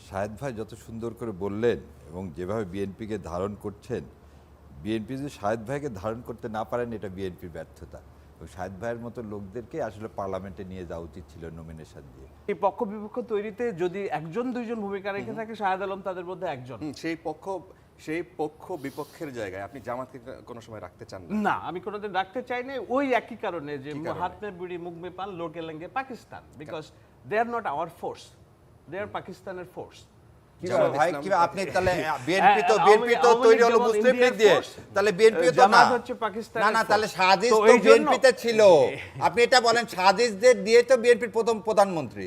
শাহেদ ভাই যত সুন্দর করে বললেন এবং যেভাবে বিএনপিকে ধারণ করছেন, বিএনপি যদি শাহেদ ভাইকে ধারণ করতে না পারেন এটা বিএনপির ব্যর্থতা। এবং শাহেদ ভাইয়ের মতো লোকদেরকে আসলে পার্লামেন্টে নিয়ে যাওয়া উচিত ছিল নমিনেশন দিয়ে। এই পক্ষ বিপক্ষ তৈরিতে যদি একজন দুইজন ভূমিকা রেখে থাকে, শাহেদ আলম তাদের মধ্যে একজন। সেই পক্ষ বিপক্ষের জায়গায় আপনি জামাতকে কোনো সময় রাখতে চান না? না, আমি কোনোদিন রাখতে চাই না, ওই একই কারণে যে হাত মে বিড়ি মুখ মে পান লোকে লেঙ্গে Pakistan, because they are not our force, they are পাকিস্তানের ফোর্স। ভাই কি আপনি তাহলে বিএনপি তো তৈরি হলো মুসলিম লীগ দিয়ে, তাহলে বিএনপি তো না, জামাত হচ্ছে পাকিস্তানের। না তাহলে সাজিদ তো বিএনপিতে ছিল। আপনি এটা বলেন সাজিদদের দিয়ে তো বিএনপির প্রথম প্রধানমন্ত্রী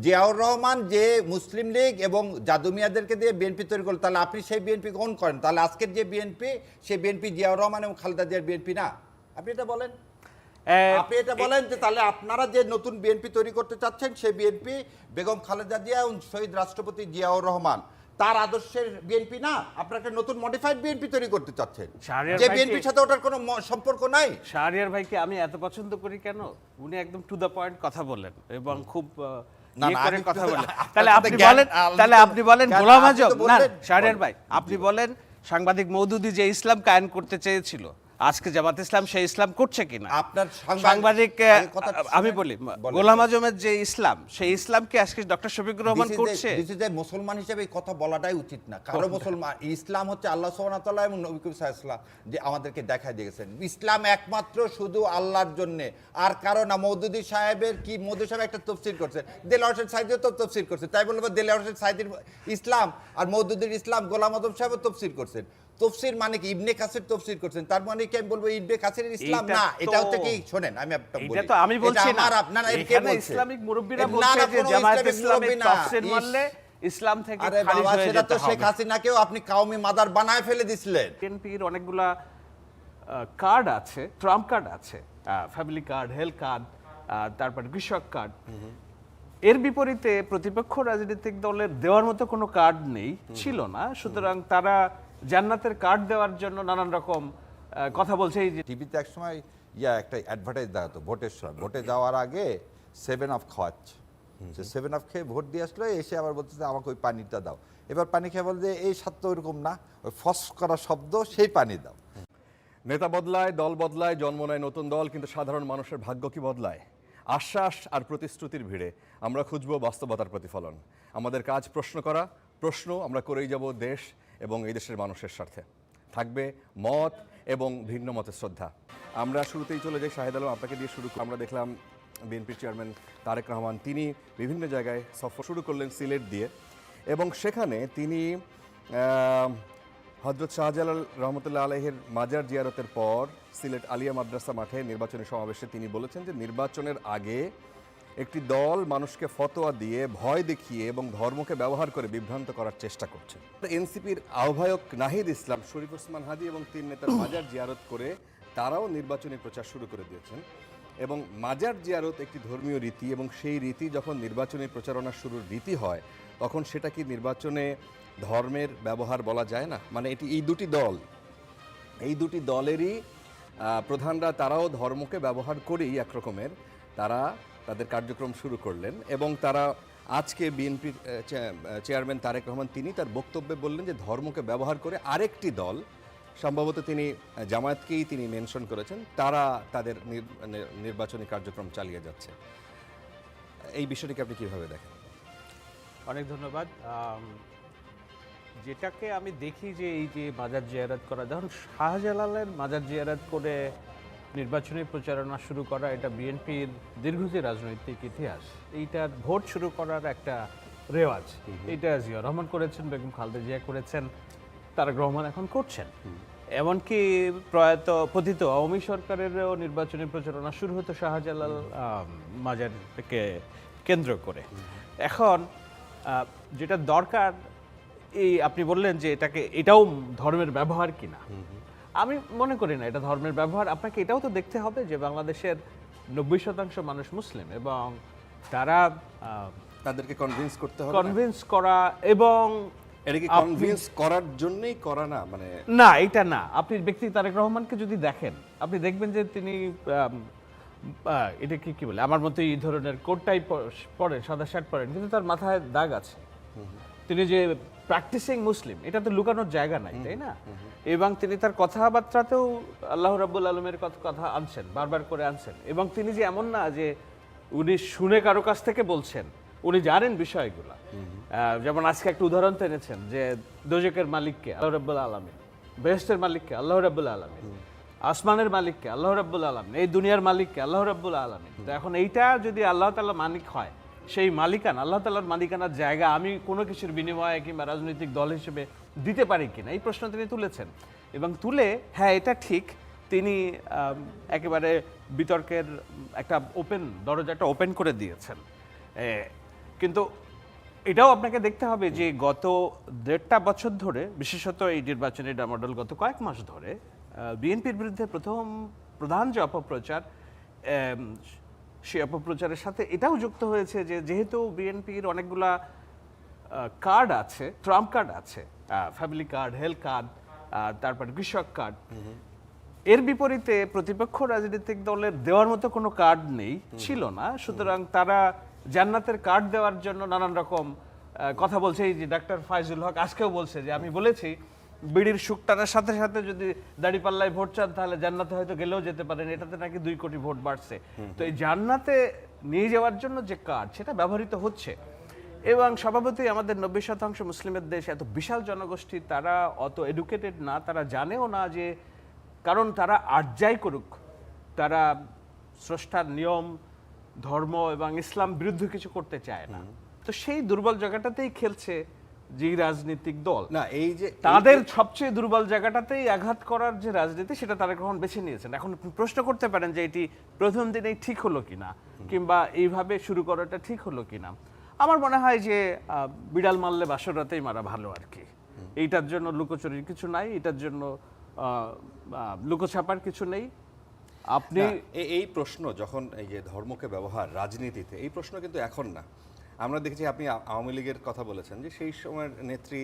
জিয়াউর রহমান যে মুসলিম লীগ এবং জাদু মিয়াদেরকে দিয়ে বিএনপি তৈরি করল, তাহলে আপনি সেই বিএনপি কোন করেন? তাহলে আজকের যে বিএনপি সেই বিএনপি জিয়াউর রহমান এবং খালেদা জিয়ার বিএনপি না? আপনি এটা বলেন, আপনি এটা বলেন যে তাহলে আপনারা যে নতুন বিএনপি তৈরি করতে চাচ্ছেন সেই বিএনপি বেগম খালেদা জিয়া এবং শহীদ রাষ্ট্রপতি জিয়াউর রহমান তার আদর্শের বিএনপি না, আপনারা একটা নতুন মডিফাইড বিএনপি তৈরি করতে চাচ্ছেন যে বিএনপির সাথে ওটার কোনো সম্পর্ক নাই। শাহরিয়ার ভাইকে আমি এত পছন্দ করি কেন? উনি একদম টু দ্য পয়েন্ট কথা বলেন এবং খুব কথা বলেন। তাহলে আপনি বলেন গোলাম আজম, না শাহরিয়ার ভাই আপনি বলেন সাংবাদিক মওদুদি যে ইসলাম কায়েম করতে চেয়েছিল আজকে জামাত ইসলাম সেই ইসলাম করছে কিনা? আপনার সাংবাদিক আমি বলি গোলাম আজমের যে ইসলাম সেই ইসলামকে আজকে ডক্টর শফিকুর রহমান করছে। মুসলমান হিসেবে এই কথা বলাটাই উচিত না কারো। মুসলমান ইসলাম হচ্ছে আল্লাহ সুবহানাহু ওয়া তাআলা এবং নবী করিম সাল্লাল্লাহু আলাইহি ওয়াসাল্লাম যে আমাদেরকে দেখায় দিয়েছেন ইসলাম একমাত্র শুধু আল্লাহর জন্য, আর কারণ না। মওদুদি সাহেবের কি মওদুদি সাহেব একটা তাফসীর করছে, দেলোয়ার হোসেন সাঈদীও তো তাফসীর করছে, তাই বলবো দেলোয়ার হোসেন সাঈদীর ইসলাম আর মওদুদির ইসলাম গোলাম আজম সাহেবও তাফসীর করছেন। তাফসীর মানে কি? ইবনে কাসির তাফসীর করছেন, তার মানে কি আমি বলবো ইবনে কাসিরের ইসলাম না? এটা হচ্ছে কি, শুনেন আমি আপনাকে বলি, এটা তো আমি বলছি না, আপনারা এখানে ইসলামিক মুরব্বিরা বলছে যে জামায়াত ইসলামী তাফসীর মানলে ইসলাম থেকে খারিজ হয়ে যেতে হবে। সেটা তো শেখ হাসিনাকেও আপনি কাওমি মাদার বানায় ফেলে দিছিলেন। বিএনপির অনেকগুলা কার্ড আছে, ট্রাম্প কার্ড আছে, ফ্যামিলি কার্ড, হেলথ কার্ড, তারপর কৃষক কার্ড। এর বিপরীতে প্রতিপক্ষ রাজনৈতিক দলের দেওয়ার মতো কোনো কার্ড নেই, ছিল না। সুতরাং তারা জান্নাতের কার্ড দেওয়ার জন্য নানান রকম কথা বলছে। এই যে টিভিতে একসময় একটা অ্যাডভার্টাইজ দেখাতো ভোটের সময়, ভোটে যাওয়ার আগে 7 আপ খাওয়াচ্ছে, 7 আপ খেয়ে ভোট দিয়ে আসলো, এসে আবার বলতেছে আমাকে ওই পানিটা দাও। এবার পানি খেয়ে বলতে এই স্বাদ তো ওইরকম না, ওই ফস করা শব্দ, সেই পানি দাও। নেতা বদলায়, দল বদলায়, জন্ম নেয় নতুন দল, কিন্তু সাধারণ মানুষের ভাগ্য কি বদলায়? আশ্বাস আর প্রতিশ্রুতির ভিড়ে আমরা খুঁজব বাস্তবতার প্রতিফলন। আমাদের কাজ প্রশ্ন করা, প্রশ্ন আমরা করেই যাব দেশ এবং এই দেশের মানুষের স্বার্থে। থাকবে মত এবং ভিন্ন মতের শ্রদ্ধা। আমরা শুরুতেই চলে যাই শাহেদ আলম, আপনাকে দিয়ে শুরু। আমরা দেখলাম বিএনপির চেয়ারম্যান তারেক রহমান তিনি বিভিন্ন জায়গায় সফর শুরু করলেন সিলেট দিয়ে, এবং সেখানে তিনি হযরত শাহজালাল রহমতুল্লাহ আলাইহির মাজার জিয়ারতের পর সিলেট আলিয়া মাদ্রাসা মাঠে নির্বাচনী সমাবেশে তিনি বলেছেন যে নির্বাচনের আগে একটি দল মানুষকে ফতোয়া দিয়ে, ভয় দেখিয়ে এবং ধর্মকে ব্যবহার করে বিভ্রান্ত করার চেষ্টা করছে। এনসিপির আহ্বায়ক নাহিদ ইসলাম, শরীফ ওসমান হাদি এবং 3 নেতার মাজার জিয়ারত করে তারাও নির্বাচনী প্রচার শুরু করে দিয়েছেন। এবং মাজার জিয়ারত একটি ধর্মীয় রীতি, এবং সেই রীতি যখন নির্বাচনী প্রচারণা শুরুর রীতি হয় তখন সেটা কি নির্বাচনে ধর্মের ব্যবহার বলা যায় না? মানে এটি এই দুটি দলেরই প্রধানরা তারাও ধর্মকে ব্যবহার করেই একরকমের তারা তাদের কার্যক্রম শুরু করলেন। এবং তারা আজকে বিএনপির চেয়ারম্যান তারেক রহমান তিনি তার বক্তব্যে বললেন যে ধর্মকে ব্যবহার করে আরেকটি দল, সম্ভবত তিনি জামায়াতকেই তিনি মেনশন করেছেন, তারা তাদের নির্বাচনী কার্যক্রম চালিয়ে যাচ্ছে। এই বিষয়টিকে আপনি কিভাবে দেখেন? অনেক ধন্যবাদ। যেটাকে আমি দেখি যে এই যে মাজার জিয়ারত করা, যখন শাহজালালের মাজার জিয়ারত করে নির্বাচনী প্রচারণা শুরু করা, এটা বিএনপির দীর্ঘদিন রাজনৈতিক ইতিহাস। এইটার ভোট শুরু করার একটা রেওয়াজ, এটা জিয়াউর রহমান করেছেন, বেগম খালেদা জিয়া করেছেন, তারেক রহমান এখন করছেন। এমনকি প্রয়াত পতিত আওয়ামী সরকারেরও নির্বাচনী প্রচারণা শুরু হতো শাহজালাল মাজারকে কেন্দ্র করে। এখন যেটা দরকার, এই আপনি বললেন যে এটাও ধর্মের ব্যবহার কিনা, আমি মনে করি না এটা ধর্মের ব্যবহার। আপনাকে এটাও তো দেখতে হবে যে বাংলাদেশের 90% মানুষ মুসলিম, এবং তারা তাদেরকে কনভিন্স করতে হবে, কনভিন্স করা, এবং এটা কি কনভিন্স করার জন্যই করা না, মানে না, এটা না। আপনি ব্যক্তি তারেক রহমানকে যদি দেখেন, আপনি দেখবেন যে তিনি এটা কি বলে, আমার মতো এই ধরনের কোট টাই পরেন, সাদা শার্ট পরেন, কিন্তু তার মাথায় দাগ আছে। তিনি যে প্র্যাকটিসিং মুসলিম, এটা তো লুকানোর জায়গা নাই, তাই না? এবং তিনি তার কথাবার্তাতেও আল্লাহ রাব্বুল আলমের কথা আনছেন, বারবার করে আনছেন। এবং তিনি যে এমন না যে উনি শুনে কারো কাছ থেকে বলছেন, উনি জানেন বিষয়গুলো। যেমন আজকে একটা উদাহরণ এনেছেন যে দোজকের মালিককে আল্লাহ রাব্বুল আলামিন, বেহেশতের মালিককে আল্লাহ রাব্বুল আলামিন, আসমানের মালিককে আল্লাহ রাব্বুল আলামিন, এই দুনিয়ার মালিককে আল্লাহ রাব্বুল আলামিন। তো এখন এইটা যদি আল্লাহ তাআলা মালিক হয়, সেই মালিকানা, আল্লাহ তাআলার মালিকানার জায়গা আমি কোনো কিছুর বিনিময়ে কিংবা রাজনৈতিক দল হিসেবে দিতে পারি কিনা, এই প্রশ্ন তিনি তুলেছেন। এবং তুলে, হ্যাঁ এটা ঠিক, তিনি একেবারে বিতর্কের একটা দরজাটা ওপেন করে দিয়েছেন। কিন্তু এটাও আপনাকে দেখতে হবে যে গত 1.5 বছর ধরে, বিশেষত এই নির্বাচনী ডামাডোল গত কয়েক মাস ধরে, বিএনপির বিরুদ্ধে প্রধান যে অপপ্রচার, সেই অপপ্রচারের সাথে এটাও যুক্ত হয়েছে যে যেহেতু বিএনপির অনেকগুলা কার্ড আছে, ট্রাম্প কার্ড আছে, ফ্যামিলি কার্ড, হেলথ কার্ড, তারপর কৃষক কার্ড, এর বিপরীতে প্রতিপক্ষ রাজনৈতিক দলের দেওয়ার মতো কোনো কার্ড ছিল না। সুতরাং তারা জান্নাতের কার্ড দেওয়ার জন্য নানান রকম কথা বলছে। এই যে ডাক্তার ফাইজুল হক আজকেও বলছে যে আমি বলেছি বিড়ির সুখ টানার সাথে সাথে যদি দাড়িপাল্লায় ভোট চান তাহলে জান্নাতে হয়তো গেলেও যেতে পারেন, এটাতে নাকি 2 কোটি ভোট বাড়ছে। তো এই জান্নাতে নিয়ে যাওয়ার জন্য যে কার্ড, সেটা ব্যবহৃত হচ্ছে। এবং স্বভাবতই আমাদের 90% মুসলিমের দেশ, এত বিশাল জনগোষ্ঠী, তারা অত এডুকেটেড না, তারা জানেও না যে, কারণ তারা আর যাই করুক, তারা স্রষ্টার নিয়ম, ধর্ম এবং ইসলাম বিরুদ্ধে কিছু করতে চায় না। তো সেই দুর্বল জায়গাটাতেই খেলছে যে রাজনৈতিক দল, না এই যে তাদের সবচেয়ে দুর্বল জায়গাটাতেই আঘাত করার যে রাজনীতি, সেটা তারা গ্রহণ বেছে নিয়েছেন। এখন প্রশ্ন করতে পারেন যে এটি প্রথম দিনেই ঠিক হলো কিনা, কিংবা এইভাবে শুরু করাটা ঠিক হলো কিনা। আমার মনে হয় যে বিড়াল মারলে বাসর রাতেই মারা ভালো আর কি। এইটার জন্য লুকোচুরির কিছু নাই, এটার জন্য লুকোছাপার কিছু নেই। আপনি এই প্রশ্ন যখন এই যে ধর্মকে ব্যবহার রাজনীতিতে, এই প্রশ্ন কিন্তু এখন না। আমরা দেখেছি, আপনি আওয়ামী লীগের কথা বলেছেন যে সেই সময়ের নেত্রী,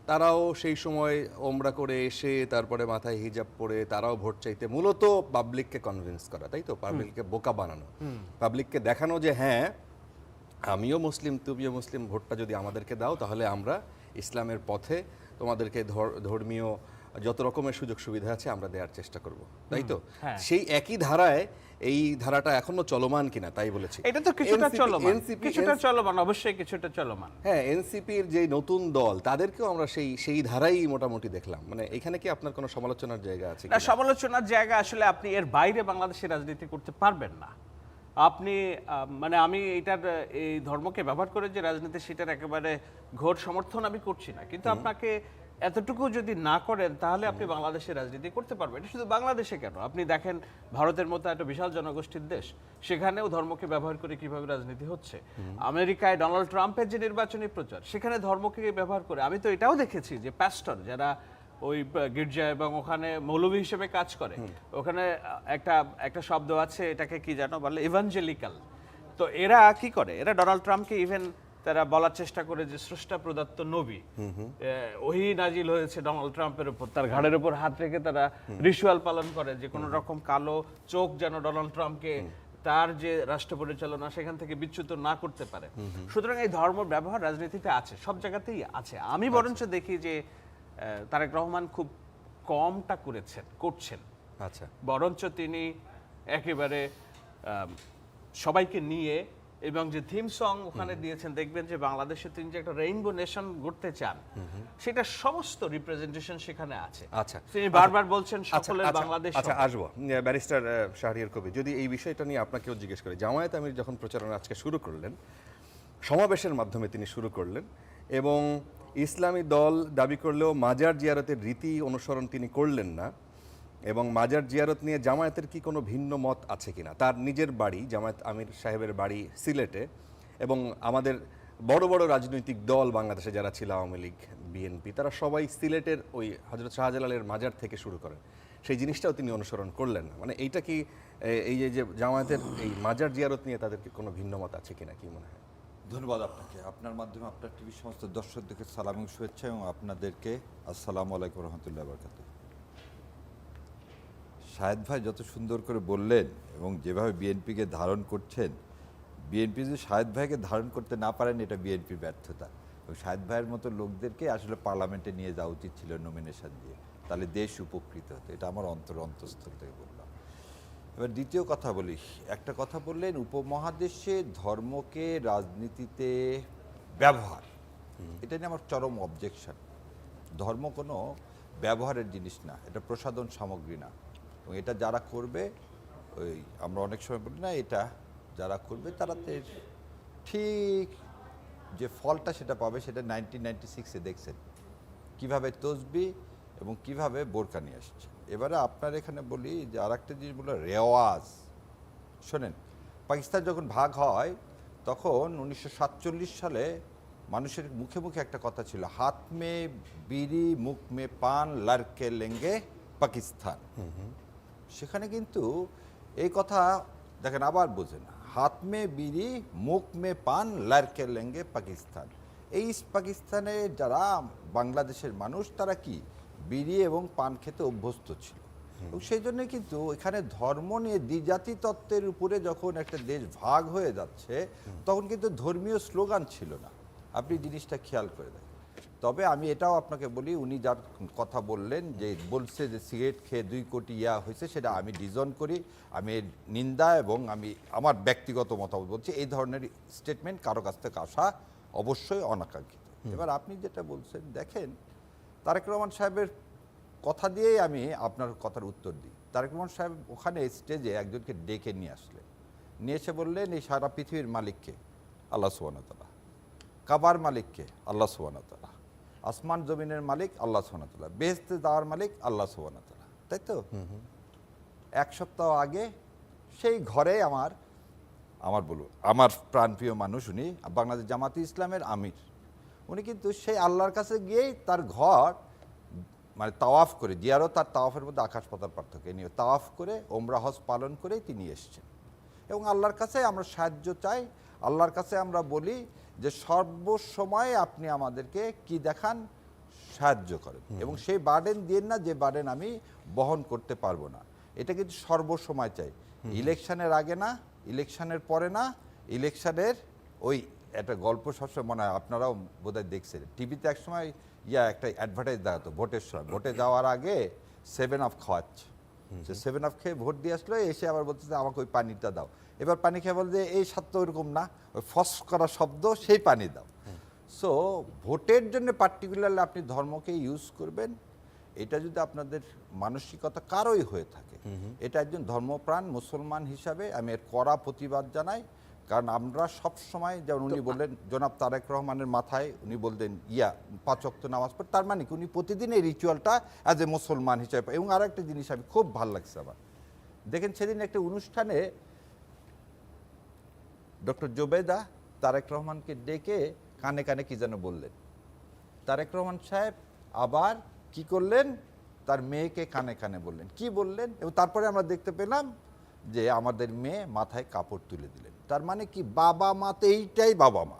তারাও সেই সময় ওমরা করে এসে তারপরে মাথায় হিজাব পরে তারাও ভোট চাইতে, মূলত পাবলিককে কনভিন্স করা, তাই তো? পাবলিককে বোকা বানানো, পাবলিককে দেখানো যে হ্যাঁ আমিও মুসলিম, তুমিও মুসলিম, ভোটটা যদি আমাদেরকে দাও তাহলে আমরা ইসলামের পথে তোমাদেরকে ধর্মীয় যত রকমের সুযোগ সুবিধা আছে আমরা দেওয়ার চেষ্টা করব, তাই তো? সেই একই ধারায় এই ধারাটা এখনো চলমান কিনা তাই বলেছি। এটা তো কিছুটা চলমান, অবশ্যই কিছুটা চলমান। হ্যাঁ, এনসিপির যে নতুন দল, তাদেরকেও আমরা সেই ধারাই মোটামুটি দেখলাম। মানে এখানে কি আপনার কোনো সমালোচনার জায়গা আছে? না, সমালোচনার জায়গা আসলে আপনি এর বাইরে বাংলাদেশের রাজনীতি করতে পারবেন না। আপনি মানে আমি এটার এই ধর্মকে ব্যবহার করে যে রাজনীতি, সেটার একেবারে ঘোর সমর্থন আমি করছি না, কিন্তু আপনাকে এতটুকু যদি না করেন তাহলে আপনি বাংলাদেশের রাজনীতি করতে পারবেন। এটা শুধু বাংলাদেশে কেন, আপনি দেখেন ভারতের মতো একটা বিশাল জনগোষ্ঠীর দেশ, সেখানেও ধর্মকে ব্যবহার করে কিভাবে রাজনীতি হচ্ছে। আমেরিকায় ডোনাল্ড ট্রাম্পের যে নির্বাচনী প্রচার, সেখানে ধর্মকে ব্যবহার করে, আমি তো এটাও দেখেছি যে প্যাস্টর যারা ওই গির্জা এবং ওখানে মৌলভী হিসেবে কাজ করে, ওখানে একটা শব্দ আছে, এটাকে কি জানো বলে, ইভাঞ্জেলিক্যাল। তো এরা কি করে, এরা ডোনাল্ড ট্রাম্পকে ইভেন তারা বলার চেষ্টা করে যে স্রষ্টা প্রদত্ত নবী, ওহি নাজিল হয়েছে ডোনাল্ড ট্রাম্পের উপর, তার ঘাড়ের উপর হাত রেখে তারা রিচুয়াল পালন করে যে কোনো রকম কালো চোখ যেন ডোনাল্ড ট্রাম্পকে তার যে রাষ্ট্র পরিচালনা সেখান থেকে বিচ্যুত না করতে পারে। সুতরাং এই ধর্ম ব্যবহার রাজনীতিতে আছে, সব জায়গাতেই আছে। আমি বরঞ্চ দেখি যে তারেক রহমান খুব কমটা করছেন। আচ্ছা, বরঞ্চ তিনি একেবারে সবাইকে নিয়ে, এবং যে থিম সং ওখানে দিয়েছেন, দেখবেন যে বাংলাদেশে তিনি যে একটা রেইনবো নেশন গড়তে চান, সেটা সমস্ত রিপ্রেজেন্টেশন সেখানে আছে। আচ্ছা, তিনি বারবার বলছেন সকলের বাংলাদেশ। আচ্ছা, আসবো ব্যারিস্টার শাহরিয়ার কবির, যদি এই বিষয়টা নিয়ে আপনাকেও জিজ্ঞেস করি। জামায়াত আমির যখন প্রচারণা আজকে শুরু করলেন, সমাবেশের মাধ্যমে তিনি শুরু করলেন, এবং ইসলামী দল দাবি করলেও মাজার জিয়ারতের রীতি অনুসরণ তিনি করলেন না, এবং মাজার জিয়ারত নিয়ে জামায়াতের কি কোনো ভিন্ন মত আছে কিনা? তার নিজের বাড়ি, জামায়াত আমির সাহেবের বাড়ি সিলেটে, এবং আমাদের বড় বড় রাজনৈতিক দল বাংলাদেশে যারা ছিল, আওয়ামী লীগ, বিএনপি, তারা সবাই সিলেটের ওই হযরত শাহজালালের মাজার থেকে শুরু করেন, সেই জিনিসটাও তিনি অনুসরণ করলেন না। মানে এইটা কি, এই যে জামায়াতের এই মাজার জিয়ারত নিয়ে তাদের কি কোনো ভিন্ন মত আছে কিনা, কি মনে হয়? ধন্যবাদ আপনাকে, আপনার মাধ্যমে আপনার টিভির সমস্ত দর্শকদেরকে সালাম এবং শুভেচ্ছা, এবং আপনাদেরকে আসসালামু আলাইকুম রহমতুল্লাহ বরকাতুহ। শাহেদ ভাই যত সুন্দর করে বললেন এবং যেভাবে বিএনপিকে ধারণ করছেন, বিএনপি যদি শাহেদ ভাইকে ধারণ করতে না পারেন, এটা বিএনপির ব্যর্থতা। ওই শাহেদ ভাইয়ের মতো লোকদেরকে আসলে পার্লামেন্টে নিয়ে যাওয়া উচিত ছিল নমিনেশন দিয়ে, তাহলে দেশ উপকৃত হতো। এটা আমার অন্তঃস্থল থেকে বললাম। এবার দ্বিতীয় কথা বলি, একটা কথা বললেন উপমহাদেশে ধর্মকে রাজনীতিতে ব্যবহার, এটা নিয়ে আমার চরম অবজেকশন। ধর্ম কোনো ব্যবহারের জিনিস না, এটা প্রসাধন সামগ্রী না। এবং এটা যারা করবে, ওই আমরা অনেক সময় বলি না, এটা যারা করবে তারা ঠিক যে ফলটা সেটা পাবে, সেটা 1996-এ দেখছেন কিভাবে তসবি এবং কিভাবে বোরকা নিয়ে আসছে। এবারে আপনার এখানে বলি যে আর একটা জিনিস বললো রেওয়াজ। শোনেন, পাকিস্তান যখন ভাগ হয় তখন 1947 সালে মানুষের মুখে মুখে একটা কথা ছিল, হাত মে বিড়ি মুখ মে পান লড়কে লেঙ্গে পাকিস্তান। সেখানে কিন্তু এই কথা দেখেন আবার বোঝেন, হাত মে বিড়ি মুখ মে পান লড়কে লেঙ্গে পাকিস্তান। এই পাকিস্তানে যারা বাংলাদেশের মানুষ তারা কি বিড়ি এবং পান খেতে অভ্যস্ত ছিল, এবং সেই জন্য কিন্তু এখানে ধর্ম নিয়ে দ্বিজাতি তত্ত্বের উপরে যখন একটা দেশ ভাগ হয়ে যাচ্ছে তখন কিন্তু ধর্মীয় স্লোগান ছিল না। আপনি জিনিসটা খেয়াল করে দেখেন। তবে আমি এটাও আপনাকে বলি, উনি যার কথা বললেন যে বলছে যে সিগারেট খেয়ে 2 কোটি ইয়া হয়েছে, সেটা আমি ডিজন করি, আমি এর নিন্দা এবং আমি আমার ব্যক্তিগত মতামত বলছি, এই ধরনের স্টেটমেন্ট কারো কাছ থেকে আসা অবশ্যই অনাকাঙ্ক্ষিত। এবার আপনি যেটা বলছেন, দেখেন তারেক রহমান সাহেবের কথা দিয়েই আমি আপনার কথার উত্তর দিই। তারেক রহমান সাহেব ওখানে স্টেজে একজনকে ডেকে নিয়ে আসলেন, নিয়ে এসে বললেন এই সারা পৃথিবীর মালিককে আল্লাহ সুবহানাহু ওয়া তাআলা, কাবার মালিককে আল্লাহ সুবহানাহু ওয়া তাআলা, আসমান জমিনের মালিক আল্লাহ সুবহানাহু ওয়া তাআলা, বেহেশতে যাওয়ার মালিক আল্লাহ সুবহানাহু ওয়া তাআলা, তাই তো? 1 সপ্তাহ আগে সেই ঘরে আমার প্রাণপ্রিয় মানুষ, উনি বাংলাদেশ জামাতে ইসলামের আমির, উনি কিন্তু সেই আল্লাহর কাছে গিয়েই তার ঘর মানে তাওয়াফ করে, জিয়ারত আর তাওয়াফের মধ্যে আকাশ পাতাল পার্থক্য নিয়ে তাওয়াফ করে ওমরা হজ পালন করেই তিনি এসছেন। এবং আল্লাহর কাছে আমরা সাহায্য চাই, আল্লাহর কাছে আমরা বলি যে সর্বসময় আপনি আমাদেরকে কি দেখান, সাহায্য করেন, এবং সেই বার্ডেন দিন না যে বার্ডেন আমি বহন করতে পারবো না। এটা কিন্তু সর্বসময় চাই, ইলেকশনের আগে না, ইলেকশনের পরে না, ইলেকশনের ওই একটা গল্প সবসময় মনে হয়, আপনারাও বোধহয় দেখছেন টিভিতে একসময় একটা অ্যাডভার্টাইজ দেখাতো ভোটের সময়, ভোটে যাওয়ার আগে 7 আপ খাওয়াচ্ছে, সে 7 আপ খেয়ে ভোট দিয়ে আসলো, এসে আবার বলতেছে আমাকে ওই পানিটা দাও, এবার পানি খেয়ে বলছে এই স্বাদ তো ওইরকম না, ওই ফস করা শব্দ, সেই পানি দাও। সো ভোটের জন্য পার্টিকুলারলি আপনি ধর্মকে ইউজ করবেন, এটা যদি আপনাদের মানসিকতা কারোই হয়ে থাকে, এটা একজন ধর্মপ্রাণ মুসলমান হিসাবে আমি এর কড়া প্রতিবাদ জানাই। কারণ আমরা সব সময়, যেমন উনি বললেন জনাব তারেক রহমানের মাথায় উনি বলতেন 5 ওয়াক্ত নামাজ পড়ে, তার মানে কি উনি প্রতিদিন এই রিচুয়ালটা অ্যাজ এ মুসলমান হিসাবে। এবং আর একটা জিনিস আমি খুব ভালো লাগছে আমার, দেখেন সেদিন একটা অনুষ্ঠানে ডক্টর জোবেদা তারেক রহমানকে ডেকে কানে কানে কি যেন বললেন, তারেক রহমান সাহেব আবার কি করলেন, তার মেয়েকে কানে কানে বললেন, কি বললেন, এবং তারপরে আমরা দেখতে পেলাম যে আমাদের মেয়ে মাথায় কাপড় তুলে দিলেন। তার মানে কি, বাবা মা তো এইটাই বাবা মা,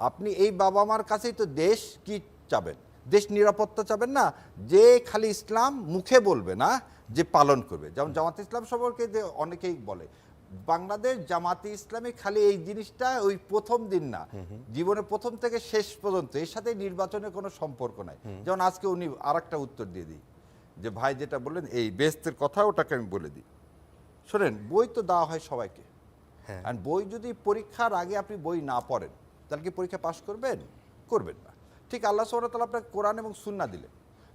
আপনি এই বাবা মার কাছেই তো দেশ কি চাবেন, দেশ নিরাপত্তা চাবেন না, যে খালি ইসলাম মুখে বলবে না, যে পালন করবে। যেমন জামাতে ইসলাম সম্পর্কে যে অনেকেই বলে, বাংলাদেশ জামাতে ইসলামী খালি এই জিনিসটা ওই প্রথম দিন না, জীবনে প্রথম থেকে শেষ পর্যন্ত এর সাথে নির্বাচনের কোনো সম্পর্ক নাই। যেমন আজকে উনি আর একটা উত্তর দিয়ে দিই, যে ভাই যেটা বললেন এই বেহেশতের কথা, ওটাকে আমি বলে দিই। শোনেন, বই তো দেওয়া হয় সবাইকে, আর বই যদি পরীক্ষার আগে আপনি বই না পড়েন তাহলে কি পরীক্ষা পাশ করবেন? করবেন না। ঠিক আল্লাহ সুবহানাহু ওয়া তাআলা আপনাকে কোরআন এবং সুন্নাহ দিলেন,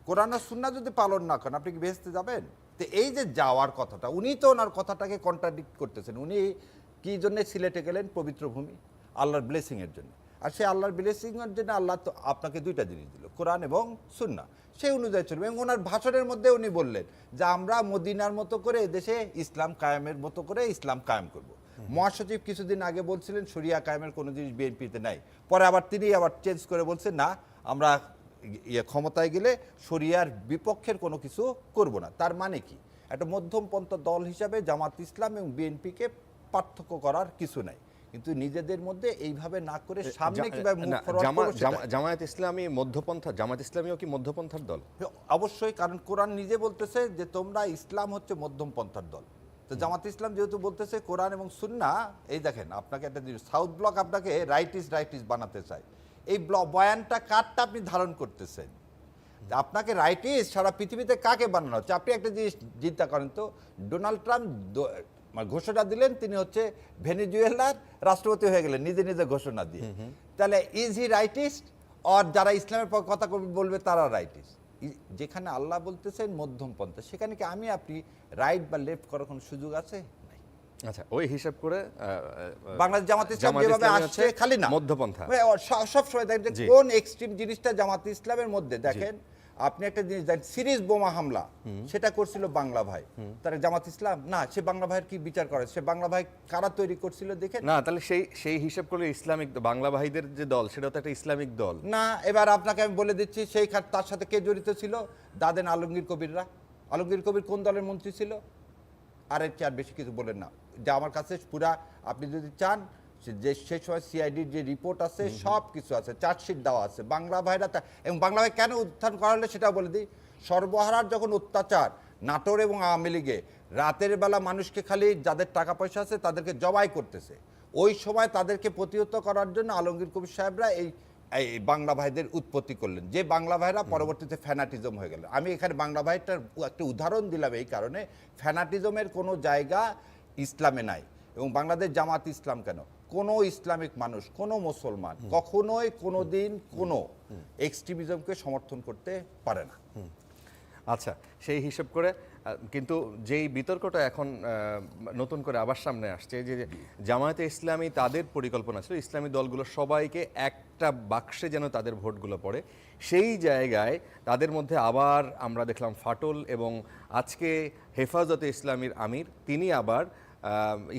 কোরআন আর সুন্নাহ যদি পালন না করেন আপনি কি বেহেশতে যাবেন? তো এই যে যাওয়ার কথাটা, উনি তো ওনার কথাটাকে কন্ট্রাডিক্ট করতেছেন। উনি কি জন্য সিলেটে গেলেন? পবিত্র ভূমি, আল্লাহর ব্লেসিংয়ের জন্য। আর সেই আল্লাহর ব্লেসিংয়ের জন্য আল্লাহ তো আপনাকে 2টা জিনিস দিল, কোরআন এবং সুন্নাহ, সেই অনুযায়ী চলবে। এবং ওনার ভাষণের মধ্যে উনি বললেন যে আমরা মদিনার মতো করে দেশে ইসলাম কায়েমের মতো করে ইসলাম কায়েম করব। মহাসচিব কিছুদিন আগে বলছিলেন শরিয়া কায়েমের কোনো জিনিস বিএনপিতে নাই, পরে আবার তিনি আবার চেঞ্জ করে বলছেন না, আমরা ক্ষমতায় গেলে শরিয়ার বিপক্ষের কোনো কিছু করব না। তার মানে কি, একটা মধ্যমপন্থা দল হিসাবে জামাত ইসলাম এবং বিএনপিকে পার্থক্য করার কিছু নাই, কিন্তু নিজেদের মধ্যে এইভাবে না করে সামনে কিভাবে মুখ ফরওয়ার্ড করব সেটা। জামায়াত ইসলামী মধ্যপন্থা, জামাত ইসলামীও কি মধ্যপন্থার দল? অবশ্যই, কারণ কোরআন নিজে বলতেছে যে তোমরা ইসলাম হচ্ছে মধ্যমপন্থার দল। তো জামাত ইসলাম যেহেতু বলতেছে কোরআন এবং সুন্নাহ, এই দেখেন আপনাকে একটা জিনিস, সাউথ ব্লক আপনাকে রাইট ইজ বানাতে চায়, এই বয়ানটা কারটা আপনি ধারণ করতেছেন? আপনাকে রাইটিস্ট সারা পৃথিবীতে কাকে বানানো হচ্ছে? আপনি একটা জিনিস চিন্তা করেন তো, ডোনাল্ড ট্রাম্প ঘোষণা দিলেন তিনি হচ্ছে ভেনেজুয়েলার রাষ্ট্রপতি হয়ে গেলেন নিজে নিজে ঘোষণা দিয়ে। তাহলে ইজ হি রাইটিস্ট? আর যারা ইসলামের কথা বলবে তারা রাইটিস্ট? যেখানে আল্লাহ বলতেছেন মধ্যম পন্থা, সেখানে কি আমি আপনি রাইট বা লেফট করার কোনো সুযোগ আছে? আচ্ছা, ওই হিসাব করে বাংলাদেশ জামাত ইসলাম যেভাবে আসছে খালি না মধ্যপন্থা সব সময় দেখেন যে কোন এক্সট্রিম জিনিসটা জামাত ইসলামের মধ্যে দেখেন। আপনি একটা জিনিস দেখেন, সিরিজ বোমা হামলা সেটা করছিল বাংলা ভাই, তার জামাত ইসলাম না? সে বাংলা ভাইয়ের কি বিচার করে? সে বাংলা ভাই কারা তৈরি করছিল দেখেন না, তাহলে সেই হিসাব করলে ইসলামিক বাংলা ভাইদের যে দল সেটা তো একটা ইসলামিক দল না। এবার আপনাকে আমি বলে দিচ্ছি সেই তার সাথে কে জড়িত ছিল? দাদেন আলমগীর কবিররা। আলমগীর কবির কোন দলের মন্ত্রী ছিল? আর এর চেয়ে আর বেশি কিছু বলেন না, যা আমার কাছে পুরা, আপনি যদি চান যে সেই সময় সিআইডির যে রিপোর্ট আছে সব কিছু আছে, চার্জশিট দেওয়া আছে। বাংলা ভাইরা এবং বাংলা ভাই কেন উত্থান করা হলে সেটা বলে দিই। সর্বহারার যখন অত্যাচার নাটোর এবং আওয়ামী লীগে রাতের বেলা মানুষকে খালি যাদের টাকা পয়সা আছে তাদেরকে জবাই করতেছে, ওই সময় তাদেরকে প্রতিহত করার জন্য আলমগীর কবির সাহেবরা এই বাংলা ভাইদের উৎপত্তি করলেন, যে বাংলা ভাইরা পরবর্তীতে ফ্যানাটিজম হয়ে গেল। আমি এখানে বাংলা ভাইটার একটা উদাহরণ দিলাম এই কারণে, ফ্যানাটিজমের কোনো জায়গা ইসলামে নাই। এবং বাংলাদেশ জামাত ইসলাম কেন, কোনো ইসলামিক মানুষ, কোনো মুসলমান কখনোই কোনো দিন কোনো এক্সট্রিমিজমকে সমর্থন করতে পারে না। আচ্ছা, সেই হিসাব করে কিন্তু যেই বিতর্কটা এখন নতুন করে আবার সামনে আসছে যে জামায়াতে ইসলামী তাদের পরিকল্পনা ছিল ইসলামী দলগুলো সবাইকে একটা বাক্সে যেন তাদের ভোটগুলো পড়ে, সেই জায়গায় তাদের মধ্যে আবার আমরা দেখলাম ফাটল, এবং আজকে হেফাজতে ইসলামীর আমির তিনি আবার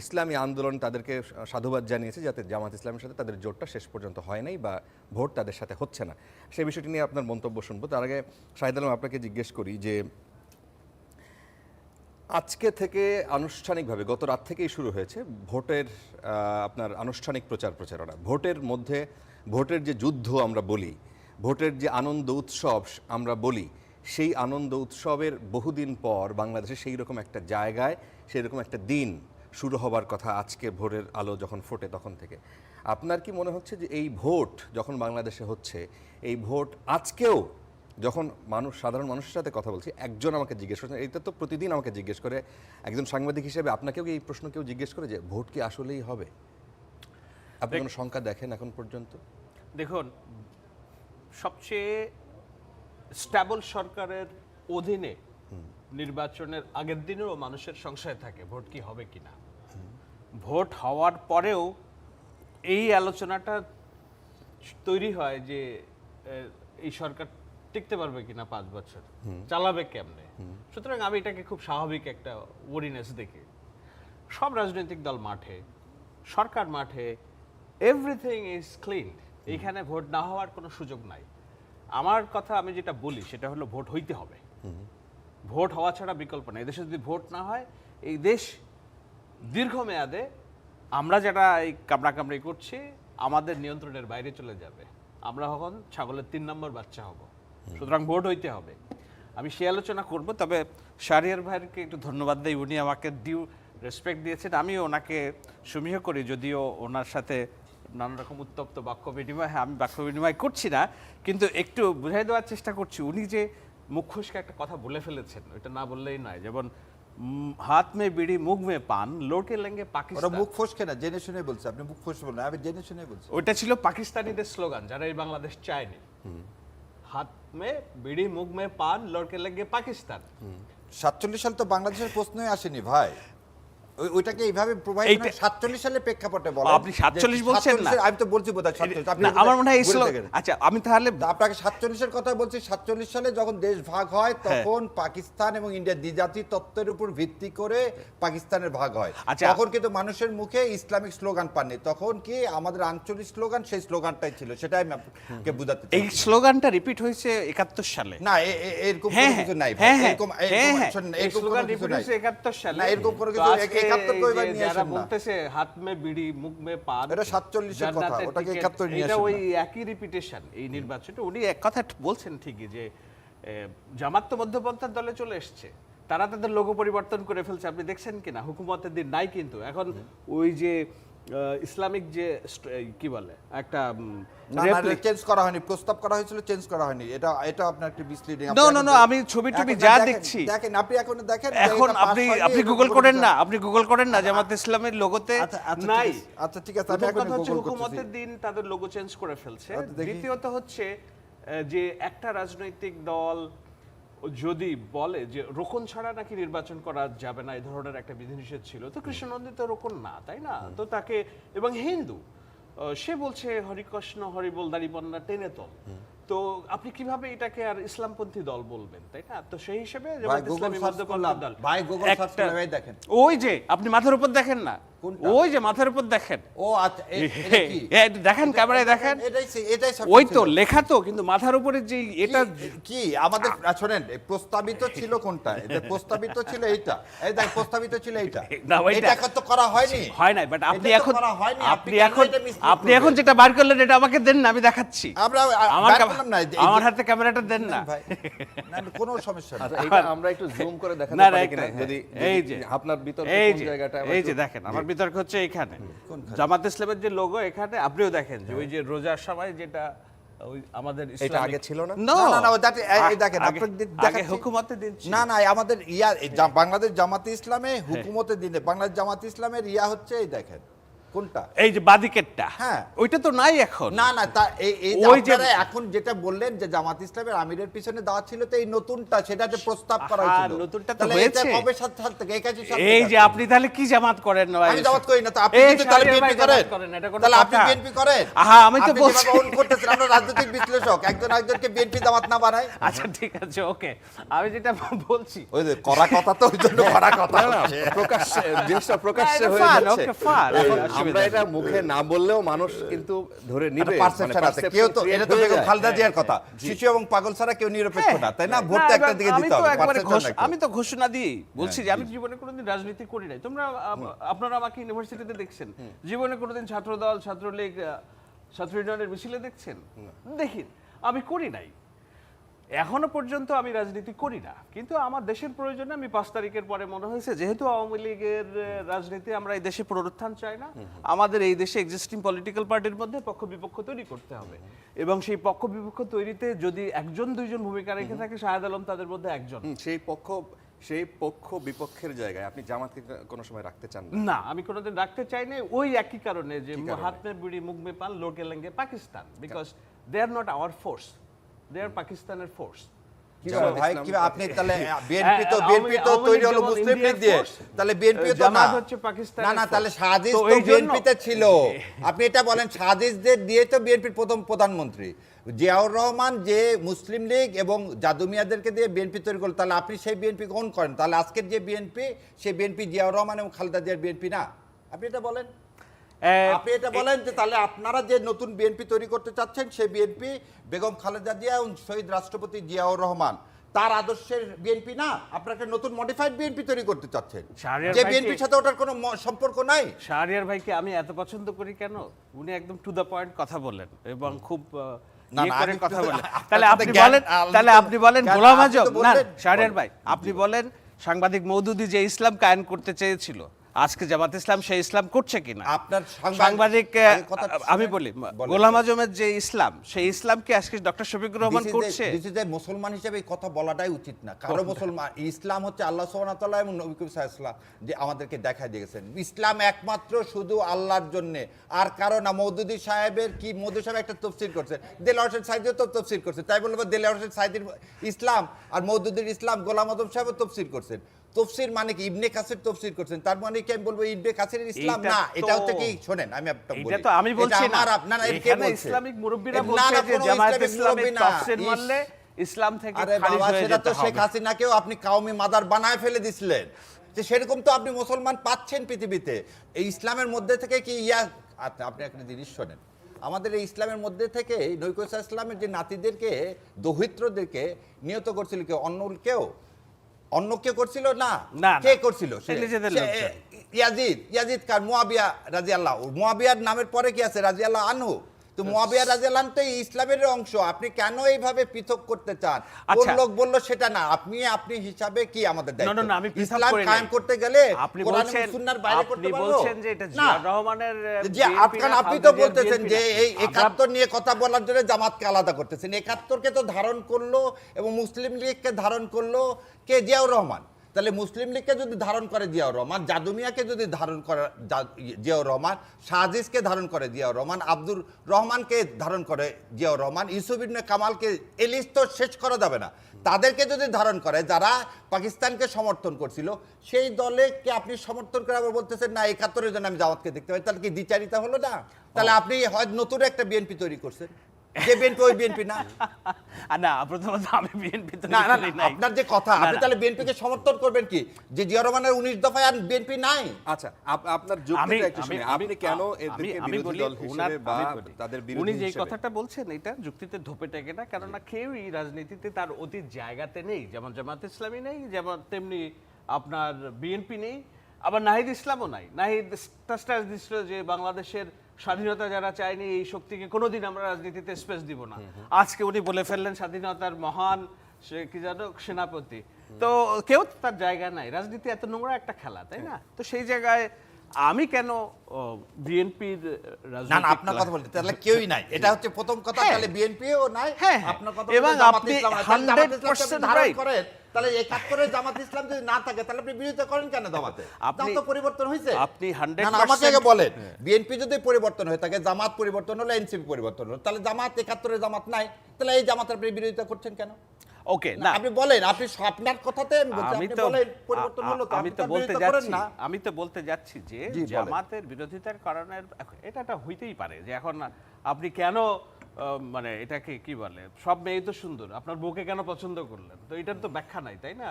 ইসলামী আন্দোলন তাদেরকে সাধুবাদ জানিয়েছে যাতে জামাত ইসলামের সাথে তাদের জোটটা শেষ পর্যন্ত হয় নাই বা ভোট তাদের সাথে হচ্ছে না। সেই বিষয়টি নিয়ে আপনার মন্তব্য শুনবো। তার আগে শাহিদ আলম, আপনাকে জিজ্ঞেস করি যে আজকে থেকে আনুষ্ঠানিকভাবে গত রাত থেকেই শুরু হয়েছে ভোটের আপনার আনুষ্ঠানিক প্রচারণা। ভোটের মধ্যে ভোটের যে যুদ্ধ আমরা বলি, ভোটের যে আনন্দ উৎসব আমরা বলি, সেই আনন্দ উৎসবের বহুদিন পর বাংলাদেশে সেই রকম একটা জায়গায় সেই রকম একটা দিন শুরু হবার কথা আজকে ভোরের আলো যখন ফোটে তখন থেকে। আপনার কি মনে হচ্ছে যে এই ভোট যখন বাংলাদেশে হচ্ছে, এই ভোট আজকেও যখন সাধারণ মানুষের সাথে কথা বলছি, একজন আমাকে জিজ্ঞেস করছেন, এটা তো প্রতিদিন আমাকে জিজ্ঞেস করে একজন সাংবাদিক হিসেবে, আপনাকেও এই প্রশ্ন কেউ জিজ্ঞেস করে যে ভোট কি আসলেই হবে? আপনি কোনো সংখ্যা দেখেন এখন পর্যন্ত? দেখুন, সবচেয়ে স্ট্যাবল সরকারের অধীনে নির্বাচনের আগের দিনেও মানুষের সংশয় থাকে ভোট কি হবে কিনা। ভোট হওয়ার পরেও এই আলোচনাটা তৈরি হয় যে এই সরকার টিকতে পারবে কিনা 5 বছর, চালাবে কেমনে। সুতরাং আমি এটাকে খুব স্বাভাবিক একটা ওয়ারিনেস দেখি। সব রাজনৈতিক দল মাঠে, সরকার মাঠে, এভরিথিং ইজ ক্লিন। এখানে ভোট না হওয়ার কোনো সুযোগ নাই। আমার কথা আমি যেটা বলি সেটা হলো ভোট হইতে হবে। ভোট হওয়া ছাড়া বিকল্প নেই। এদেশে যদি ভোট না হয় এই দেশ দীর্ঘমেয়াদে আমরা যারা এই কামড়াকামড়ি করছি আমাদের নিয়ন্ত্রণের বাইরে চলে যাবে। আমরা এখন ছাগলের 3 নম্বর বাচ্চা হব। সুতরাং ভোট হইতে হবে। আমি সে আলোচনা করব। তবে শাহরিয়ার ভাইকে একটু ধন্যবাদ দেই, উনি আমাকে ডিউ রেসপেক্ট দিয়েছেন। আমি ওনাকে সমীহ করি, যদিও ওনার সাথে নানা রকম উত্তপ্ত বাক্য বিনিময়, হ্যাঁ আমি বাক্য বিনিময় করছি না, কিন্তু একটু বুঝাই দেওয়ার চেষ্টা করছি। উনি যে মুখ খুশকে একটা কথা বলে ফেলেছেন, ওইটা না বললেই নয়। যেমন হাত মে বিড়ি মুখ মে পান লোটে লেঙ্গে পাকিস্তান। মুখ ফসকে না, জেনে শুনে বলছে। আপনি মুখ ফসকে বলেন, আমি জেনে শুনে বলছি। ওইটা ছিল পাকিস্তানিদের স্লোগান, যারা এই বাংলাদেশ চায়নি। হাত মে বিড়ি মুখ মে পান লোটে লেঙ্গে পাকিস্তান। 47 সাল তো বাংলাদেশের প্রশ্নই আসেনি ভাই। ওইটাকে এইভাবে প্রোভাইড 47 সালের প্রেক্ষাপটে বলা। আপনি 47 বলছেন না, আমি তো বলছি বোধহয় 47। আপনি আমার মনে হয় আচ্ছা আমি তাহলে আপনাকে 47 এর কথা বলছি। 47 সালে যখন দেশ ভাগ হয় তখন পাকিস্তান এবং ইন্ডিয়া দ্বিজাতি তত্ত্বের উপর ভিত্তি করে পাকিস্তানের ভাগ হয়। তখন কিন্তু মানুষের মুখে ইসলামিক স্লোগান পাননি, তখন কি আমাদের আঞ্চলিক স্লোগান, সেই স্লোগানটাই ছিল। সেটাই আমি আপনাকে বুঝাতে চাই। এই স্লোগানটা রিপিট হয়েছে 71 সালে। না এরকম কোনো কিছু নাই ভাই। এরকম স্লোগান রিপিট হয়েছে 71 সালে। না এরকম কোনো কিছু 71 কই বার নিয়ে আসেন না। যারা বলতেছে হাত মে বিড়ি মুখ মে পান, এটা 47 এর কথা, ওটাকে 71 নিয়ে আসেন। এটা ওই একই রিপিটেশন এই নির্বাচনটা। উনি এক কথা বলছেন ঠিকই যে জামাত তো মধ্যপন্থার দলে চলে এসেছে, তারা তাদের লোগো পরিবর্তন করে ফেলছে। আপনি দেখছেন কিনা? হুকুমতের দিন নাই কিন্তু এখন ওই যে ইসলামিক যে কি বলে একটা চেঞ্জ করা হয়নি, প্রস্তাব করা হয়েছিল, চেঞ্জ করা হয়নি। এটা আপনার একটা মিসলিডিং। নো আমি ছবি যা দেখছি দেখেন, আপনি এখন দেখেন, এখন আপনি গুগল করেন না, আপনি গুগল করেন না জামাত ইসলামের লোগোতে নাই। আচ্ছা ঠিক আছে, আমি প্রথম এখন কথা হচ্ছে গুগল হুকুমতের করতেছি। দিন তাদের লোগো চেঞ্জ করে ফেলছে। আচ্ছা, দেখি। দ্বিতীয়ত হচ্ছে যে একটা রাজনৈতিক দল যদি বলে যে রোকন ছাড়া নাকি নির্বাচন করা যাবে না, এই ধরনের একটা বিধিনিষেধ ছিল, তো কৃষ্ণনন্দী তো রোকন না, তাই না? তো তাকে, এবং হিন্দু, সে বলছে হরিকৃষ্ণ হরিবোল দাড়িপাল্লা টেনে তল, তো আপনি কিভাবে এটাকে আর ইসলামপন্থী দল বলবেন, তাই না? তো সেই হিসেবে ভাই জামাত গুগল ইসলামী সার্চ মধ্যপন্থী করলাম, দল। ভাই গুগল সার্চ একটা- করলে ভাই দেখেন, ওই যে আপনি মাথার উপর দেখেন না, কোনটা? ওই যে মাথার উপর দেখেন, ও আচ্ছা এটা কি? দেখেন ক্যামেরায় দেখেন, এটাই সব ওই ছিল। তো লেখা তো, কিন্তু মাথার উপরে যে এটা কি আমাদের শোনেন, প্রস্তাবিত ছিল কোনটা? এটা প্রস্তাবিত ছিল এইটা, এই দেখ প্রস্তাবিত ছিল এইটা, না, ওইটা- এটা এখন তো করা হয়নি। হয় নাই, বাট আপনি এটা তো এখন করা হয়নি, আপনি কেন এখন এটা mislead আপনি এখন করবেন? যেটা বার করলেন এটা আমাকে দেন না, আমি দেখাচ্ছি। আমরা আমার বার করলাম না, এই- আমার হাতে ক্যামেরাটা দেন না। ভাই না, কোনো সমস্যা নেই। আচ্ছা, এটা আমরা একটু জুম করে দেখাতে না, না, পারি কিনা, একটা- যদি এই যে আপনার বিতর্ক এই কোন যে জায়গাটা এই যে দেখেন, আমার বিতর্ক হচ্ছে এইখানে জামাত ইসলামের যে লোগো, এখানে আপনিও দেখেন যে ওই যে রোজার সময় যেটা ওই আমাদের এটা ইসলামিক- আগে ছিল না? No! না, এই দেখেন, আগে- আপনার আগে দেখাচ্ছি। হুকুমতের দিন ছিল। না না, আমাদের বাংলাদেশ জামাতে ইসলামে হুকুমতের দিনে বাংলাদেশ জামাতে ইসলামের যে এই দেখেন কোনটা, এই যে বাদিকেরটা, হ্যাঁ। ওইটা তো নাই এখন। না না, তা এই ওই যে- আপনারা এখন যেটা বললেন যে জামাত ইসলামের আমিরের পিছনে দেওয়া ছিল, তো এই নতুনটা, সেটা যে প্রস্তাব করা আহা, হয়েছিল, নতুনটা তো তাহলে এটা হয়েছে। কবে সাল থেকে 81 সাল এই থেকে যে আছে। আপনি তাহলে কি জামাত করেন না? আমি জামাত করি না, তো আপনি এই কিন্তু তাহলে শাহরিয়ার বিএনপি ভাই করেন, জামাত করেন, এটা কোনো তাহলে আপনি কথা? বিএনপি করেন। আহা, আমি তো আপনি বলছি। যেভাবে অন করতেছেন, আমরা রাজনৈতিক বিশ্লেষক, একজন আরেকজনকে বিএনপি জামাত না বানায়। আচ্ছা ঠিক আছে, ওকে, আমি যেটা বলছি ওই যে করা কথা, তো ওই জন্য করা কথা না, না, প্রকাশ্যে জিনিসটা প্রকাশ্যে এটা হয়ে fun, যাচ্ছে। okay, fun, এখন অসুবিধা আমরা নেই। এটা মুখে না বললেও মানুষ কিন্তু ধরে নিবে, পারসেপশন আছে, কেউ তো, এটা তো বেগম খালেদা জিয়ার কথা, শিশু এবং পাগল ছাড়া কেউ নিরপেক্ষ না, তাই না? ভোট তো একটা দিকে দিতে হবে, perception একটা। আমি তো ঘোষণা দিই বলছি যে আমি জীবনে কোনোদিন রাজনীতি করি নাই। তোমরা আপনারা আমাকে ইউনিভার্সিটিতে দেখছেন, জীবনে কোনোদিন ছাত্রদল, ছাত্রলীগ, ছাত্র ইউনিয়নের মিছিলে দেখছেন? দেখি, আমি করি নাই। এখনো পর্যন্ত আমি রাজনীতি করি না, কিন্তু আমার দেশের প্রয়োজনে আমি 5 তারিখের পরে মনে হয়েছে, যেহেতু আওয়ামী লীগের রাজনীতি আমরা এই দেশে পুনরুত্থান চাই না, আমাদের এই দেশে এক্সিস্টিং পলিটিক্যাল পার্টির মধ্যে পক্ষ বিপক্ষ তৈরি করতে হবে, এবং সেই পক্ষ বিপক্ষ তৈরিতে যদি একজন দুইজন ভূমিকা রেখে থাকে, শাহেদ আলম তাদের মধ্যে একজন। সেই পক্ষ বিপক্ষের জায়গায় আপনি জামাতকে কোনো সময় রাখতে চান না? না, আমি কোনোদিন রাখতে চাইনি, ওই একই কারণে যে হাত মে বিড়ি মুখ মে পান লোড কে লেঙ্গে Pakistan, because they are not our force, they are পাকিস্তানের ফোর্স। কিভাবে ভাই, কিভাবে আপনি তাহলে বিএনপি তো আওয়ামী তৈরি হলো যেমন মুসলিম লীগ ইন্ডিয়ার দিয়ে, force, তাহলে বিএনপি তো না, জামাত হচ্ছে পাকিস্তানের না না, তাহলে force। সাজিদ তো তো এই জন্য- বিএনপিতে ছিল। আপনি এটা বলেন, সাজিদদের দিয়ে তো বিএনপির প্রথম প্রধানমন্ত্রী জিয়াউর রহমান যে মুসলিম লীগ এবং জাদু মিয়াদেরকে দিয়ে বিএনপি তৈরি করলো, তাহলে আপনি সেই বিএনপি কোন করেন? তাহলে আজকের যে বিএনপি, সেই বিএনপি জিয়াউর রহমান এবং খালেদা জিয়ার বিএনপি না? আপনি এটা বলেন, আপনি এটা বলেন যে তাহলে আপনারা যে নতুন বিএনপি তৈরি করতে চাচ্ছেন, সেই বিএনপি বেগম খালেদা জিয়া এবং শহীদ রাষ্ট্রপতি জিয়াউর রহমান তার আদর্শের বিএনপি না, আপনারা একটা নতুন মডিফাইড বিএনপি তৈরি করতে চাচ্ছেন, শাহরিয়ার যে ভাই কি- বিএনপির সাথে ওটার কোনো সম্পর্ক নাই। শাহরিয়ার ভাইকে আমি এত পছন্দ করি কেন? উনি একদম টু দ্য পয়েন্ট কথা বলেন এবং খুব না, ইয়ে না, করে আমি কথা তো- বলেন। আপনার তাহলে সাথে আপনি জ্ঞান বলেন, আলোচনা- তাহলে আপনি বলেন জ্ঞান, গোলাম আপনি আজম, তো না বললেন। শাহরিয়ার ভাই, আপনি বলেন সাংবাদিক মওদুদি যে ইসলাম কায়েম করতে চেয়েছিল, আজকে জামাত ইসলাম সেই ইসলাম করছে কিনা? আপনার সাংবাদিক আগে কথা আমি শুনেন। বলি, বলেন। গোলাম আজমের যে ইসলাম, সেই ইসলাম কি আজকে ডক্টর শফিকুর রহমান করছে? মুসলমান হিসেবে এই কথা বলাটাই উচিত না। কারো মুসলমান, ইসলাম হচ্ছে আল্লাহ সুবহানাহু ওয়া তাআলা এবং নবী করিম সাল্লাল্লাহু আলাইহি ওয়াসাল্লাম যে আমাদেরকে দেখায় দিয়েছেন, ইসলাম একমাত্র শুধু আল্লাহর জন্য, আর কারো না। মওদুদি সাহেবের কি, মওদুদি সাহেব একটা তাফসীর করছে, দেলোয়ার হোসেন সাইদিও তো তাফসীর করছে, তাই বলবো দেলোয়ার হোসেন সাইদির ইসলাম আর মওদুদির ইসলাম গোলাম আজম সাহেবও তাফসীর করছেন। তাফসীর মানে কি? ইবনে কাসির তাফসীর করছেন, তার মানে কি আমি বলবো ইবনে কাসিরের ইসলাম এইটা না? তো- এটা হচ্ছে কি, শোনেন আমি একটা বলি, এটা তো আমি বলছি এটা না, আমার আপনারা এটা কে এখানে বলছে? ইসলামিক মুরব্বিরা না, বলছে না, যে কোনো জামায়াত ইসলামিক ইসলামের মুরব্বি না। তাফসীর মানলে ইসলাম থেকে আরে খারিজ বাবা, হয়ে সেটা যেতে তো শেখ হবে। হাসিনাকেও আপনি কাউমি মাদার বানায় ফেলে দিছিলেন, যে সেরকম তো আপনি মুসলমান পাচ্ছেন পৃথিবীতে। এই ইসলামের মধ্যে থেকে কি আপনি একটা জিনিস শোনেন, আমাদের এই ইসলামের মধ্যে থেকে নবী করিম সাল্লাল্লাহু আলাইহি ওয়াসাল্লামের যে নাতিদেরকে, দৌহিত্রদেরকে নিয়ত করছিল কেউ? অন্য কেউ করছিল না? না, কে না। করছিল? সে নিজেদের লোকজন। ইয়াজিদ কার মুয়াবিয়া রাদিয়াল্লাহু, মুয়াবিয়ার নামের পরে কি আছে? রাদিয়াল্লাহু আনহু। তো মুয়াবিয়া রাদিয়াল্লাহু আনহু তো ইসলামের অংশ, আপনি কেন এইভাবে পৃথক করতে চান? কোন আচ্ছা। লোক বলল সেটা না, আপনি হিসাবে কি আমাদের দায়িত্ব? না, আমি পৃথক ইসলাম করি নাই। কায়েম করতে গেলে আপনি কোরআন বলছেন, এবং সুন্নাহর বাইরে করতে আপনি পারবো? বলছেন যে এটা না। জিয়াউর রহমানের যে BNP না, আপনি তো খালেদা জিয়ার বলতেছেন BNP যে না। এই আমরা- ৭১ নিয়ে কথা বলার জন্য জামাতকে আলাদা করতেছেন। ৭১কে তো ধারণ করলো এবং মুসলিম লীগকে ধারণ করলো কে? জিয়াউর রহমান। তাহলে মুসলিম লীগকে যদি ধারণ করে জিয়াউর রহমান, জাদুমিয়াকে যদি ধারণ করে জিয়াউর রহমান, শাহজিজকে ধারণ করে জিয়াউর রহমান, আব্দুর রহমানকে ধারণ করে জিয়াউর রহমান, ইউসুফ ইবনে কামালকে, এই লিস্ট তো শেষ করা যাবে না। তাদেরকে যদি ধারণ করে যারা পাকিস্তানকে সমর্থন করছিল, সেই দলে কি আপনি সমর্থন করে আবার বলতেছেন না ৭১-এর জন্য আমি জামাতকে দেখতে পাই, তাহলে কি দ্বিচারিতা হলো না? তাহলে আপনি হয়তো নতুন একটা বিএনপি তৈরি করছেন, যে বিএনপি ওই বিএনপি না। না, প্রথমত আমি বিএনপি তো না না করি না, নাই। আপনার যে কথা, আপনি তাহলে বিএনপিকে সমর্থন করবেন কি? যে জিয়া রহমানের 19 দফায় আর বিএনপি নাই। আচ্ছা, আপনার যুক্তিটা একটু শুনি। আপনি কেন এদেরকে আমি বিরোধী বলি, দল হিসেবে বা আমি বলি, তাদের উনি বিরোধী যে হিসেবে? কথাটা বলছেন এটা যুক্তিতে ধোপে টেকে না, কেননা কেউই রাজনীতিতে তার অতীত জায়গাতে নেই। যেমন জামাত ইসলামী নেই, যেমন তেমনি আপনার বিএনপি নেই, আবার নাহিদ ইসলামও নাই। নাহিদ স্ট্যাটাস দিছিল যে বাংলাদেশের স্বাধীনতা যারা চায়নি এই শক্তিকে কোনোদিন আমরা রাজনীতিতে স্পেস দিব না। আজকে উনি বলে ফেললেন স্বাধীনতার মহান সে কি জানো সেনাপতি। তো কেউ তার জায়গা নাই, রাজনীতি এত নোংরা একটা খেলা, তাই না? তো সেই জায়গায় আমি কেন বিএনপির না না, আপনার কথা বলতে তাহলে কেউই নাই, এটা হচ্ছে প্রথম কথা। হ্যাঁ। তাহলে বিএনপিও নাই, হ্যাঁ, আপনার কথা এবং বলতে জামাত আপনি ইসলাম নাই। তাহলে জামাত ইসলামকে 100% আপনি ধারণ right। করেন, তাহলে ৭১-এর জামাত ইসলাম যদি না থাকে তাহলে আপনি বিরোধিতা করেন কেন জামাতে? আপনি- দাম তো পরিবর্তন হয়েছে। আপনি না 100% না, আমাকে আগে বলেন, বিএনপি যদি পরিবর্তন হয়ে থাকে, জামাত পরিবর্তন হলো, এনসিপি পরিবর্তন হলো, তাহলে জামাত ৭১-এর জামাত নাই, তাহলে এই জামাতের আপনি বিরোধিতা করছেন কেন? ওকে, না, না আপনি বলেন, আপনি আপনার কথাতে আমি বলছি, আমি আপনি তো বলেন পরিবর্তন হলো, তো আমি আপনি তো তার বলতে বিরোধিতা করেন যাচ্ছি, না। আমি তো বলতে যাচ্ছি যে জি, বলেন। জামাতের বিরোধিতার কারণে এটা একটা হইতেই পারে যে এখন আপনি কেন মানে এটাকে কি বলে, সব মেয়ে তো সুন্দর, আপনার বউকে কেন পছন্দ করলেন? তো এটার তো ব্যাখ্যা নাই, তাই না?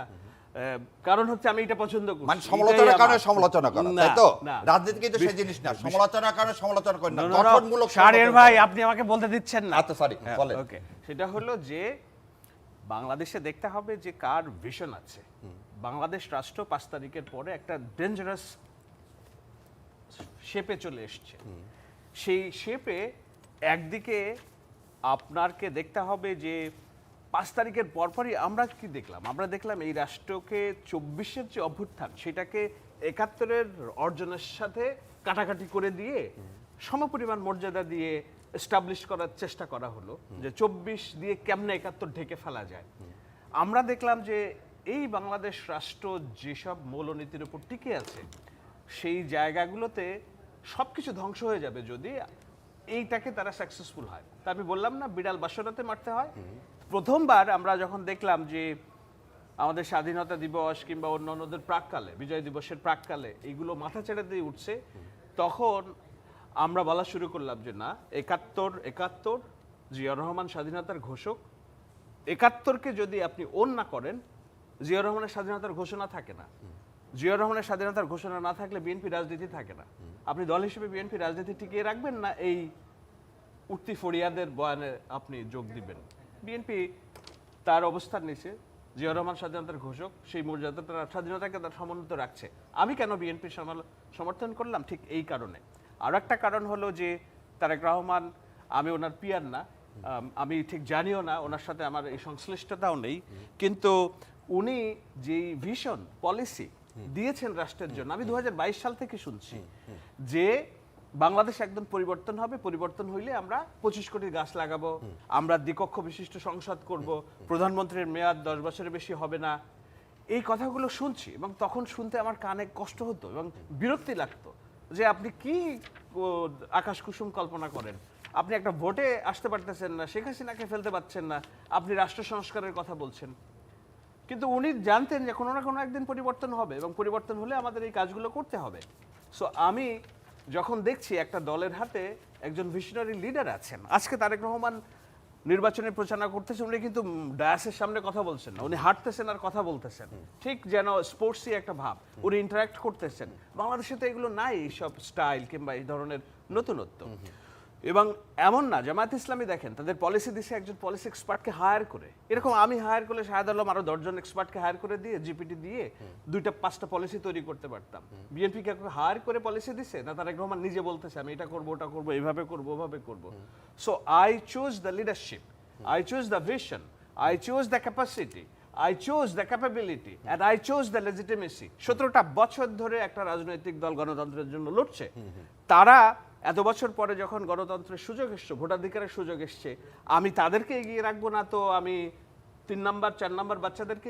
কারণ হচ্ছে আমি এটা পছন্দ করি, মানে সমালোচনার কারণে সমালোচনা করা, তাই তো? না। রাজনীতি কিন্তু সেই জিনিস না, সমালোচনার কারণে সমালোচনা করেন না, No, no, no, গঠনমূলক শাহরিয়ার সমালোচনা ভাই করেন। আপনি আমাকে বলতে দিচ্ছেন না। আচ্ছা, সরি, বলেন। ওকে, সেটা হলো যে বাংলাদেশে দেখতে হবে যে কার ভিশন আছে। বাংলাদেশ রাষ্ট্র 5 তারিখের পরে একটা ডেঞ্জারাস শেপে চলে এসছে। সেই শেপে একদিকে আপনারকে দেখতে হবে যে 5 তারিখের পরপরই আমরা কি দেখলাম? আমরা দেখলাম এই রাষ্ট্রকে 24-এর যে অভ্যুত্থান সেটাকে 71-এর অর্জনের সাথে কাটাকাটি করে দিয়ে সমপরিমাণ মর্যাদা দিয়ে এস্টাবলিশ করার চেষ্টা করা হলো যে 24 দিয়ে কেমনে 71 ঢেকে ফেলা যায়। আমরা দেখলাম যে এই বাংলাদেশ রাষ্ট্র যেসব মূলনীতির উপর টিকে আছে সেই জায়গাগুলোতে সবকিছু ধ্বংস হয়ে যাবে যদি এইটাকে তারা সাকসেসফুল হয়। তা আমি বললাম না, বিড়াল বাসরাতে মারতে হয়। প্রথমবার আমরা যখন দেখলাম যে আমাদের স্বাধীনতা দিবস কিংবা অন্যান্যদের প্রাককালে, বিজয় দিবসের প্রাককালে এইগুলো মাথা ছেড়ে দিয়ে উঠছে, তখন আমরা বলা শুরু করলাম যে না, ৭১ জিয়াউর রহমান স্বাধীনতার ঘোষক। ৭১-কে যদি আপনি ওন না করেন, জিয়াউর রহমানের স্বাধীনতার ঘোষণা থাকে না। জিয়াউর রহমানের স্বাধীনতার ঘোষণা না থাকলে বিএনপি রাজনীতি থাকে না। আপনি দল হিসেবে বিএনপি রাজনীতি টিকিয়ে রাখবেন না এই উঠতি ফরিয়াদের বয়ানে আপনি যোগ দিবেন। বিএনপি তার অবস্থান নিচে, জিয়াউর রহমান স্বাধীনতার ঘোষক, সেই মর্যাদাটা স্বাধীনতাকে তার সমুন্নত রাখছে। আমি কেন বিএনপির সমর্থন করলাম? ঠিক এই কারণে। আর একটা কারণ হলো যে তারেক রহমান, আমি ওনার পিয়ার না, আমি ঠিক জানিও না, ওনার সাথে আমার এই সংশ্লিষ্টতাও নেই, কিন্তু উনি যেই ভিশন পলিসি দিয়েছেন রাষ্ট্রের জন্য, আমি 2022 সাল থেকে শুনছি যে বাংলাদেশ একদম পরিবর্তন হবে, পরিবর্তন হইলে আমরা 25 কোটি গাছ লাগাবো, আমরা দ্বিকক্ষ বিশিষ্ট সংসদ করব, প্রধানমন্ত্রীর মেয়াদ 10 বছরের বেশি হবে না। এই কথাগুলো শুনছি এবং তখন শুনতে আমার কানে কষ্ট হতো এবং বিরক্তি লাগতো যে আপনি কি আকাশ কুসুম কল্পনা করেন, আপনি একটা ভোটে আসতে পারতেছেন না, শেখ হাসিনাকে ফেলতে পারছেন না, আপনি রাষ্ট্র সংস্কারের কথা বলছেন। কিন্তু উনি জানতেন যে কোনো না কোনো একদিন পরিবর্তন হবে এবং পরিবর্তন হলে আমাদের এই কাজগুলো করতে হবে। সো আমি যখন দেখছি একটা দলের হাতে একজন ভিশনারি লিডার আছেন, আজকে তারেক রহমান নির্বাচনের প্রচারণা করতেছেন, উনি কিন্তু ডায়াসের সামনে কথা বলছেন না, উনি হাঁটতেছেন আর কথা বলতেছেন, ঠিক যেন স্পোর্টসই একটা ভাব, উনি ইন্টারাক্ট করতেছেন। বাংলাদেশে তো এগুলো নাই, এইসব স্টাইল কিংবা এই ধরনের নতুনত্ব। এবং এমন না, জামায়াত ইসলামী দেখেন তাদের পলিসি দিছে একজন পলিসি এক্সপার্টকে হায়ার করে, এরকম আমি হায়ার করলে শাহেদ আলম আরো 10 জন এক্সপার্টকে হায়ার করে দিয়ে জিপিটি দিয়ে 2-5টা পলিসি তৈরি করতে পারতাম। বিএনপি কে হায়ার করে পলিসি দিছে না, তারেক রহমান নিজে বলতেছে আমি এটা করব ওটা করব এইভাবে করব ওভাবে করব। So I choose the leadership, I choose the vision, I chose the capacity, I chose the capability, and I chose the legitimacy. 17টা বছর ধরে একটা রাজনৈতিক দল গণতন্ত্রের জন্য লড়ছে, তারা এত বছর পরে যখন গণতন্ত্রের সুযোগ এসছে, ভোটাধিকারের সুযোগ এসছে, আমি তাদেরকে এগিয়ে রাখবো না তো আমি 3 নাম্বার 4 নাম্বার বাচ্চাদেরকে